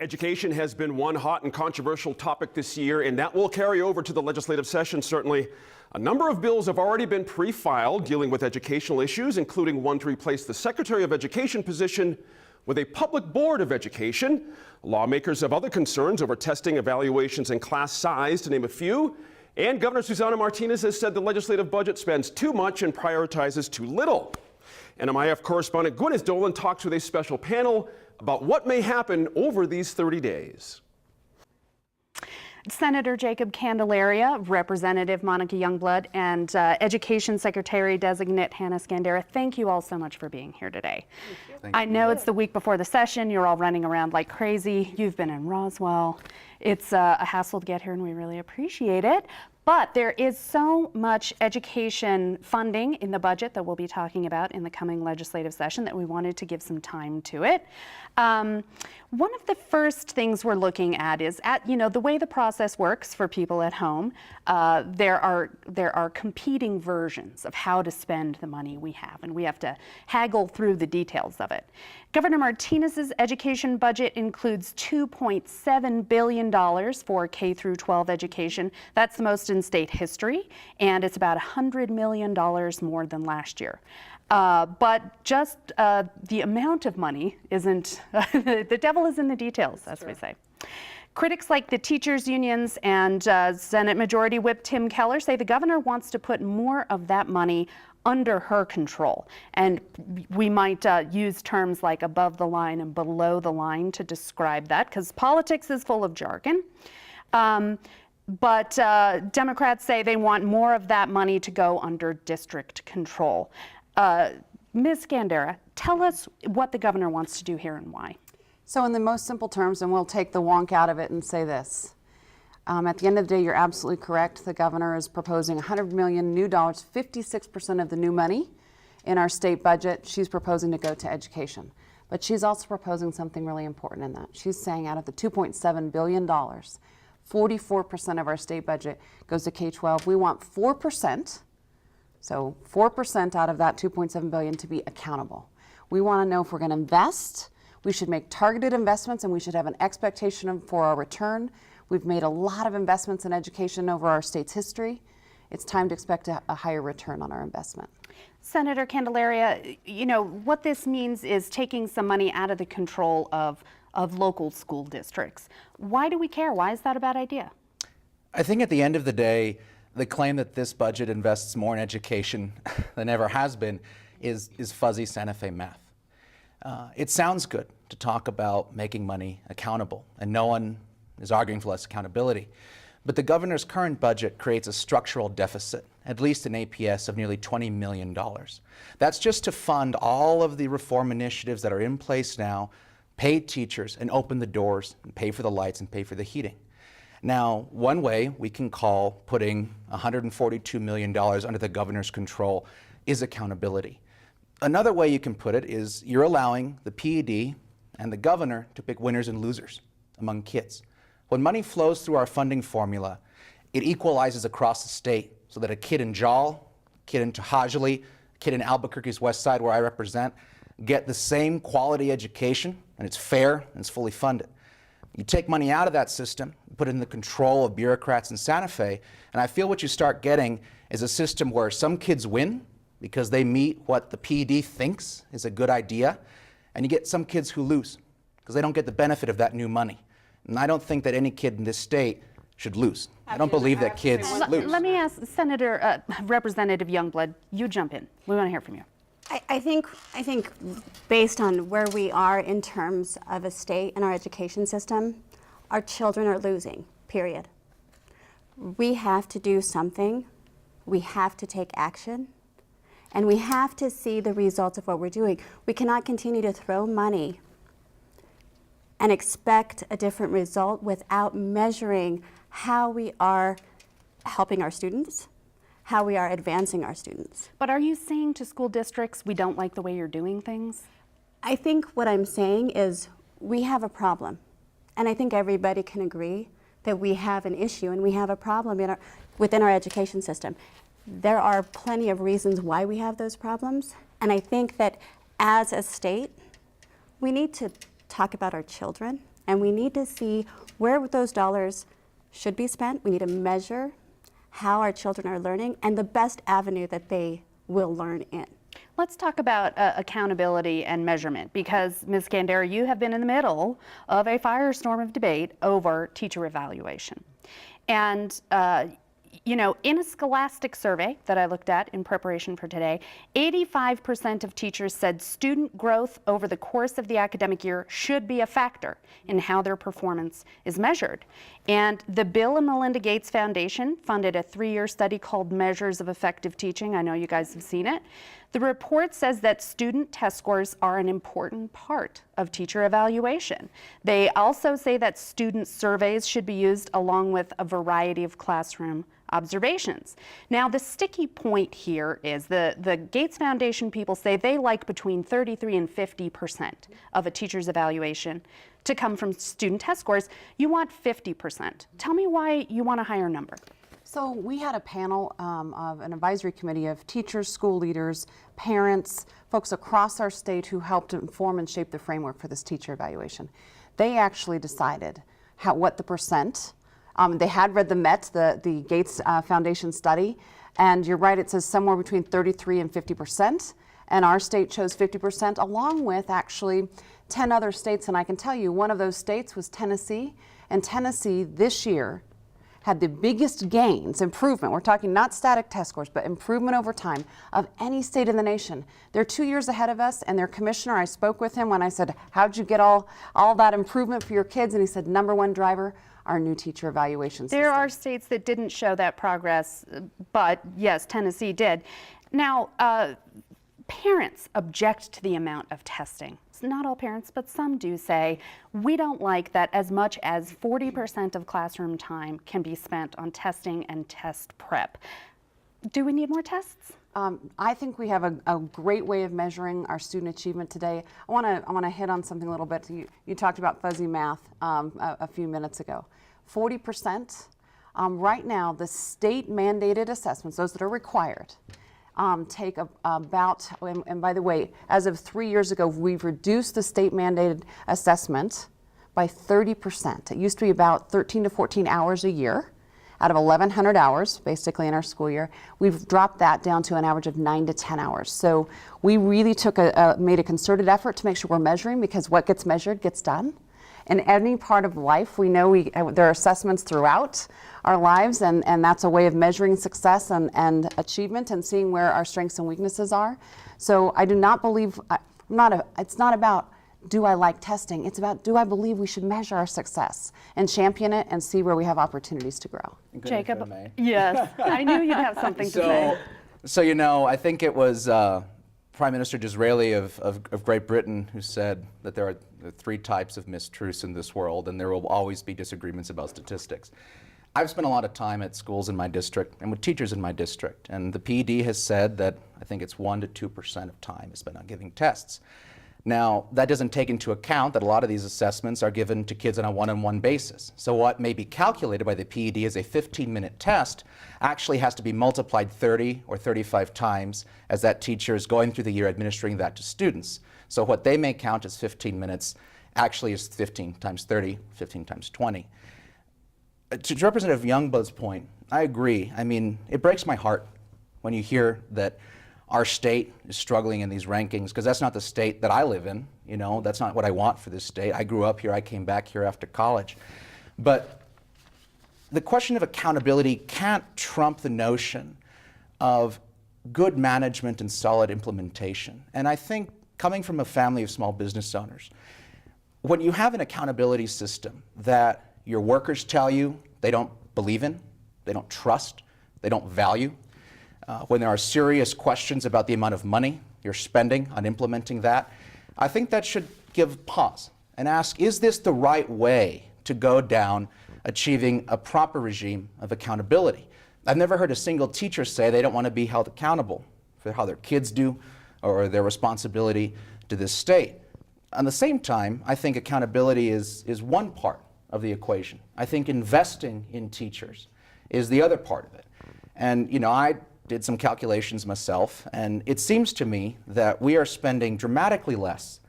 Education has been one hot and controversial topic this year, and that will carry over to the legislative session, certainly. A number of bills have already been pre-filed dealing with educational issues, including one to replace the Secretary of Education position with a public board of education. Lawmakers have other concerns over testing, evaluations, and class size, to name a few. And Governor Susana Martinez has said the legislative budget spends too much and prioritizes too little. NMIF correspondent Gwyneth Dolan talks with a special panel about what may happen over these 30 days. Senator Jacob Candelaria, Representative Monica Youngblood, and Education Secretary-designate Hannah Skandera, thank you all so much for being here today. I know it's the week before the session. You're all running around like crazy. You've been in Roswell. It's a hassle to get here, and we really appreciate it. But there is so much education funding in the budget that we'll be talking about in the coming legislative session that we wanted to give some time to it. One of the first things we're looking at is the way the process works for people at home. There are competing versions of how to spend the money we have, and we have to haggle through the details of it. Governor Martinez's education budget includes $2.7 billion for K through 12 education. That's the most in state history, and it's about $100 million more than last year. But just the amount of money isn't, the devil is in the details, as we say. Critics like the teachers' unions and Senate Majority Whip Tim Keller say the governor wants to put more of that money under her control. And we might use terms like above the line and below the line to describe that, because politics is full of jargon. But Democrats say they want more of that money to go under district control. Ms. Skandera, tell us what the governor wants to do here and why. So in the most simple terms, and we'll take the wonk out of it and say this. At the end of the day, you're absolutely correct. The governor is proposing $100 million new dollars, 56% of the new money in our state budget. She's proposing to go to education. But she's also proposing something really important in that. She's saying out of the $2.7 billion, 44% of our state budget goes to K-12. We want 4%, so 4% out of that $2.7 billion to be accountable. We want to know if we're going to invest. We should make targeted investments, and we should have an expectation for our return. We've made a lot of investments in education over our state's history. It's time to expect a higher return on our investment. Senator Candelaria, what this means is taking some money out of the control of local school districts. Why do we care? Why is that a bad idea? I think at the end of the day, the claim that this budget invests more in education than ever has been is fuzzy Santa Fe math. It sounds good to talk about making money accountable, and no one is arguing for less accountability. But the governor's current budget creates a structural deficit, at least in APS, of nearly $20 million. That's just to fund all of the reform initiatives that are in place now, pay teachers, and open the doors, and pay for the lights, and pay for the heating. Now, one way we can call putting $142 million under the governor's control is accountability. Another way you can put it is you're allowing the PED and the governor to pick winners and losers among kids. When money flows through our funding formula, it equalizes across the state so that a kid in Jowell, a kid in To'Hajiilee, a kid in Albuquerque's West Side, where I represent, get the same quality education, and it's fair and it's fully funded. You take money out of that system, put it in the control of bureaucrats in Santa Fe, and I feel what you start getting is a system where some kids win because they meet what the PED thinks is a good idea, and you get some kids who lose because they don't get the benefit of that new money. And I don't think that any kid in this state should lose. I don't believe that kids lose. Let me ask Representative Youngblood, you jump in. We want to hear from you. I think based on where we are in terms of a state and our education system, our children are losing, period. We have to do something. We have to take action. And we have to see the results of what we're doing. We cannot continue to throw money and expect a different result without measuring how we are helping our students, how we are advancing our students. But are you saying to school districts, we don't like the way you're doing things? I think what I'm saying is we have a problem. And I think everybody can agree that we have an issue and we have a problem within our education system. There are plenty of reasons why we have those problems. And I think that as a state, we need to talk about our children And we need to see where those dollars should be spent. We need to measure how our children are learning and the best avenue that they will learn in. Let's talk about accountability and measurement, because Ms. Gandera, you have been in the middle of a firestorm of debate over teacher evaluation. And you know, in a Scholastic survey that I looked at in preparation for today, 85% of teachers said student growth over the course of the academic year should be a factor in how their performance is measured. And the Bill and Melinda Gates Foundation funded a 3-year study called Measures of Effective Teaching. I know you guys have seen it. The report says that student test scores are an important part of teacher evaluation. They also say that student surveys should be used along with a variety of classroom observations. Now, the sticky point here is the Gates Foundation people say they like between 33 and 50% of a teacher's evaluation to come from student test scores. You want 50%. Tell me why you want a higher number. So we had a panel of an advisory committee of teachers, school leaders, parents, folks across our state who helped inform and shape the framework for this teacher evaluation. They actually decided what the percent. They had read the MET, the Gates Foundation study, and you're right, it says somewhere between 33 and 50%, and our state chose 50%, along with actually 10 other states, and I can tell you one of those states was Tennessee, and Tennessee this year had the biggest gains, improvement, we're talking not static test scores, but improvement over time of any state in the nation. They're 2 years ahead of us, and their commissioner, I spoke with him when I said, how'd you get all that improvement for your kids? And he said, number one driver, our new teacher evaluation system. There are states that didn't show that progress, but yes, Tennessee did. Now, parents object to the amount of testing. It's not all parents, but some do say, we don't like that as much as 40% of classroom time can be spent on testing and test prep. Do we need more tests? I think we have a great way of measuring our student achievement today. I want to hit on something a little bit. You talked about fuzzy math a few minutes ago. 40%. Right now, the state mandated assessments, those that are required, take about, and by the way, as of 3 years ago, we've reduced the state mandated assessment by 30%. It used to be about 13 to 14 hours a year out of 1,100 hours, basically in our school year. We've dropped that down to an average of 9 to 10 hours. So we really made a concerted effort to make sure we're measuring, because what gets measured gets done. In any part of life, we know there are assessments throughout our lives, and that's a way of measuring success and achievement and seeing where our strengths and weaknesses are. So I do not believe, it's not about do I like testing, it's about do I believe we should measure our success and champion it and see where we have opportunities to grow. Jacob, yes, I knew you'd have something to say. So you know, I think it was Prime Minister Disraeli of Great Britain who said that there are 3 types of mistruths in this world, and there will always be disagreements about statistics. I've spent a lot of time at schools in my district and with teachers in my district, and the PED has said that I think it's 1% to 2% of time is spent on giving tests. Now, that doesn't take into account that a lot of these assessments are given to kids on a one-on-one basis. So what may be calculated by the PED as a 15-minute test actually has to be multiplied 30 or 35 times as that teacher is going through the year administering that to students. So what they may count as 15 minutes actually is 15 times 30, 15 times 20. To Representative Youngblood's point, I agree. I mean, it breaks my heart when you hear that our state is struggling in these rankings, because that's not the state that I live in. You know, that's not what I want for this state. I grew up here. I came back here after college. But the question of accountability can't trump the notion of good management and solid implementation. And I think coming from a family of small business owners, when you have an accountability system that your workers tell you they don't believe in, they don't trust, they don't value, when there are serious questions about the amount of money you're spending on implementing that, I think that should give pause and ask, is this the right way to go down achieving a proper regime of accountability? I've never heard a single teacher say they don't want to be held accountable for how their kids do or their responsibility to this state. At the same time, I think accountability is one part of the equation. I think investing in teachers is the other part of it. And you know, I did some calculations myself, and it seems to me that we are spending dramatically less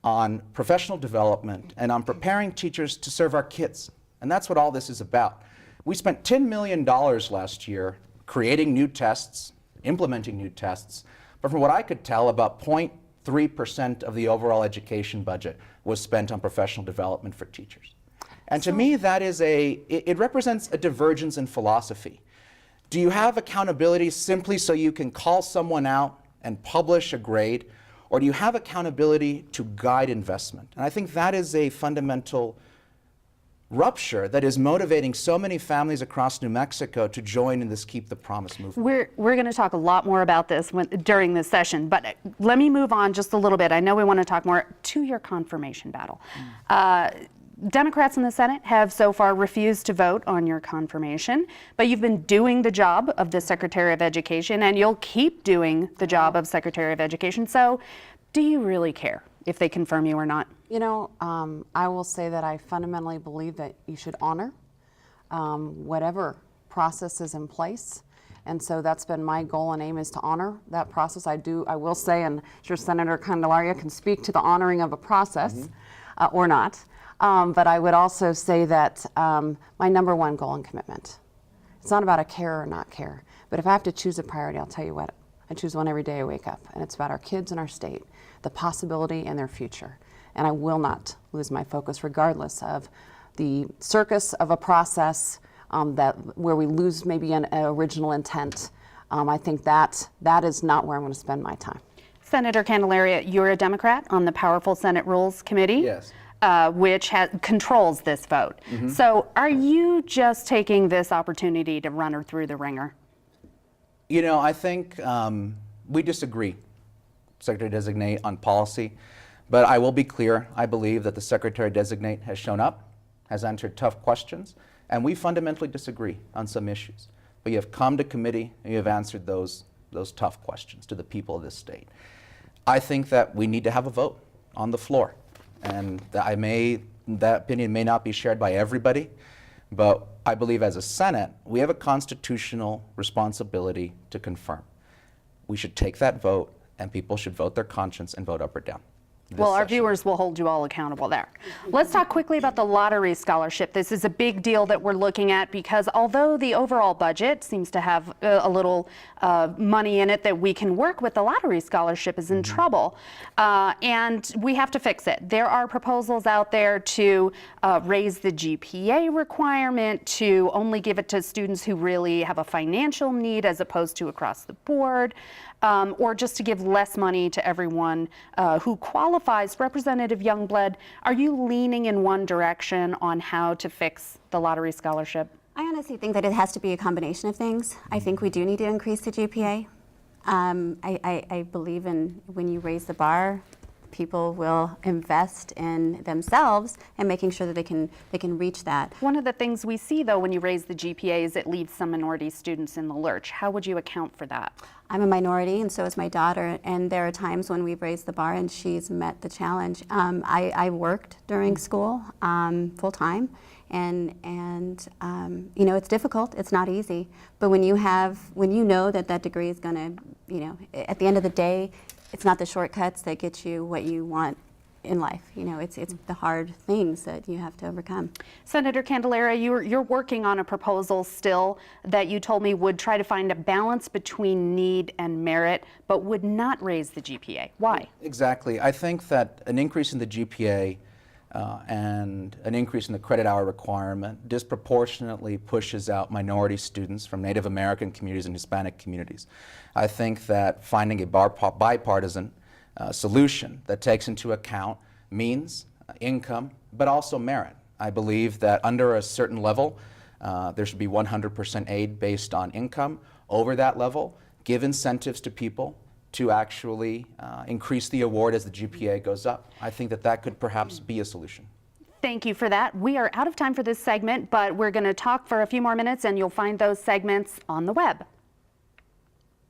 on professional development and on preparing teachers to serve our kids. And that's what all this is about. We spent $10 million last year creating new tests, implementing new tests, but from what I could tell, about 0.3% of the overall education budget was spent on professional development for teachers. And to me, that is it represents a divergence in philosophy. Do you have accountability simply so you can call someone out and publish a grade, or do you have accountability to guide investment? And I think that is a fundamental rupture that is motivating so many families across New Mexico to join in this Keep the Promise movement. We're going to talk a lot more about this during this session, but let me move on just a little bit. I know we want to talk more to your confirmation battle. Democrats in the Senate have so far refused to vote on your confirmation, but you've been doing the job of the Secretary of Education, and you'll keep doing the job of Secretary of Education. So do you really care if they confirm you or not? You know, I will say that I fundamentally believe that you should honor whatever process is in place. And so that's been my goal and aim, is to honor that process. I will say, and I'm sure Senator Candelaria can speak to the honoring of a process or not. But I would also say that my number one goal and commitment, it's not about a care or not care, but if I have to choose a priority, I'll tell you what, I choose one every day I wake up, and it's about our kids and our state, the possibility and their future. And I will not lose my focus regardless of the circus of a process where we lose maybe an original intent. I think that is not where I'm going to spend my time. Senator Candelaria, you're a Democrat on the powerful Senate Rules Committee. Yes. Which controls this vote. So are you just taking this opportunity to run her through the ringer? You know, I think we disagree, Secretary-designate, on policy, but I will be clear. I believe that the Secretary-designate has shown up, has answered tough questions, and we fundamentally disagree on some issues. But you have come to committee and you have answered those tough questions to the people of this state. I think that we need to have a vote on the floor. And that opinion may not be shared by everybody, but I believe as a Senate, we have a constitutional responsibility to confirm. We should take that vote, and people should vote their conscience and vote up or down. Well, our viewers will hold you all accountable there. Let's talk quickly about the lottery scholarship. This is a big deal that we're looking at because although the overall budget seems to have a little money in it that we can work with, the lottery scholarship is in trouble. And we have to fix it. There are proposals out there to raise the GPA requirement, to only give it to students who really have a financial need as opposed to across the board. Or just to give less money to everyone who qualifies. Representative Youngblood, are you leaning in one direction on how to fix the lottery scholarship? I honestly think that it has to be a combination of things. I think we do need to increase the GPA. I believe in when you raise the bar, people will invest in themselves and making sure that they can reach that. One of the things we see, though, when you raise the GPA is it leaves some minority students in the lurch. How would you account for that? I'm a minority, and so is my daughter, and there are times when we've raised the bar and she's met the challenge. I worked during school full-time, and you know, it's difficult, it's not easy, but when you know that degree is going to, you know, at the end of the day, it's not the shortcuts that get you what you want in life. You know, it's the hard things that you have to overcome. Senator Candelaria, you're working on a proposal still that you told me would try to find a balance between need and merit, but would not raise the GPA. Why? Exactly. I think that an increase in the GPA and an increase in the credit hour requirement disproportionately pushes out minority students from Native American communities and Hispanic communities. I think that finding a bipartisan solution that takes into account means, income, but also merit. I believe that under a certain level, there should be 100% aid based on income. Over that level, give incentives to people to actually increase the award as the GPA goes up. I think that could perhaps be a solution. Thank you for that. We are out of time for this segment, but we're going to talk for a few more minutes, and you'll find those segments on the web.